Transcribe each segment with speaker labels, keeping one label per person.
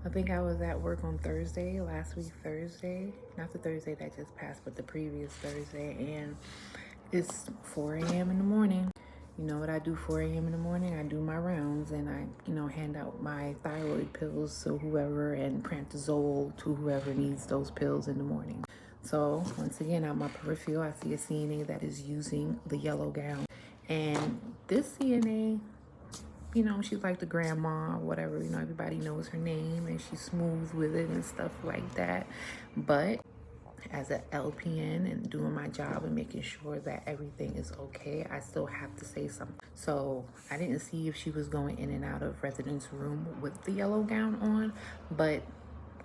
Speaker 1: I think I was at work on Thursday, last week Thursday, not the Thursday that just passed, but the previous Thursday, and it's 4 a.m. in the morning. You know what I do 4 a.m. in the morning? I do my rounds and I, hand out my thyroid pills to whoever and prantazole to whoever needs those pills in the morning. So once again, out my peripheral, I see a CNA that is using the yellow gown. And this CNA, she's like the grandma or whatever, everybody knows her name and she's smooth with it and stuff like that. But as an LPN and doing my job and making sure that everything is okay, I still have to say something. So I didn't see if she was going in and out of residents' room with the yellow gown on, but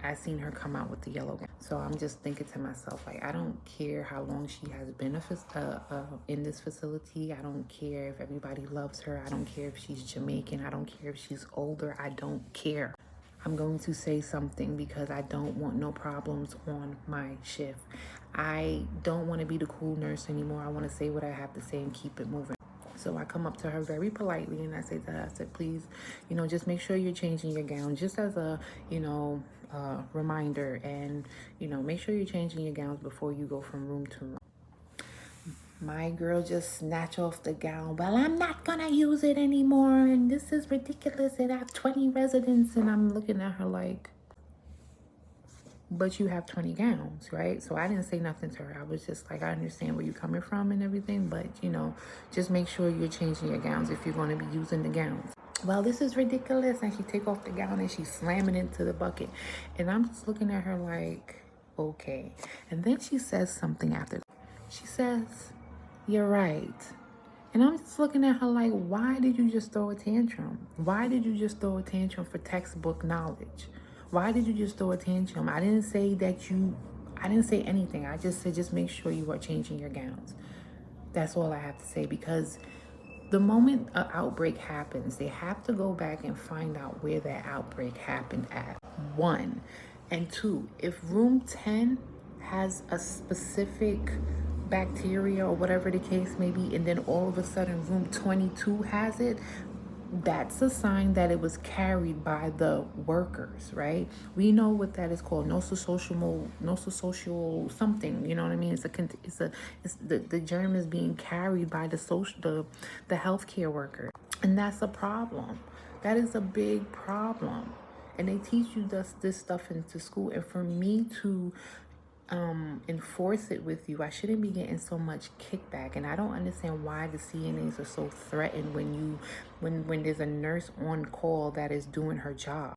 Speaker 1: I seen her come out with the yellow gown. So I'm just thinking to myself, like, I don't care how long she has been in this facility. I don't care if everybody loves her. I don't care if she's Jamaican. I don't care if she's older. I don't care. I'm going to say something because I don't want no problems on my shift. I don't want to be the cool nurse anymore. I want to say what I have to say and keep it moving. So I come up to her very politely and I say to her, I said, please, just make sure you're changing your gown just as a, reminder, and, make sure you're changing your gowns before you go from room to room. My girl just snatch off the gown. Well, I'm not gonna use it anymore and this is ridiculous and I have 20 residents. And I'm looking at her like, but you have 20 gowns, right? So I didn't say nothing to her. I was just like, I understand where you're coming from and everything, but just make sure you're changing your gowns if you're going to be using the gowns. Well, this is ridiculous. And she take off the gown and she's slamming into the bucket. And I'm just looking at her like, okay. And then she says something after. She says, you're right. And I'm just looking at her like, why did you just throw a tantrum? Why did you just throw a tantrum for textbook knowledge? Why did you just throw a tantrum? I didn't say anything. I just said, just make sure you are changing your gowns. That's all I have to say, because the moment an outbreak happens, they have to go back and find out where that outbreak happened at. 1. And 2, if room 10 has a specific bacteria or whatever the case may be, and then all of a sudden room 22 has it, that's a sign that it was carried by the workers, right? We know what that is called, nososocial something. You know what I mean? It's the germ is being carried by the healthcare worker, and that's a problem. That is a big problem, and they teach you this stuff into school. And for me to enforce it with you, I shouldn't be getting so much kickback. And I don't understand why the CNAs are so threatened when there's a nurse on call that is doing her job.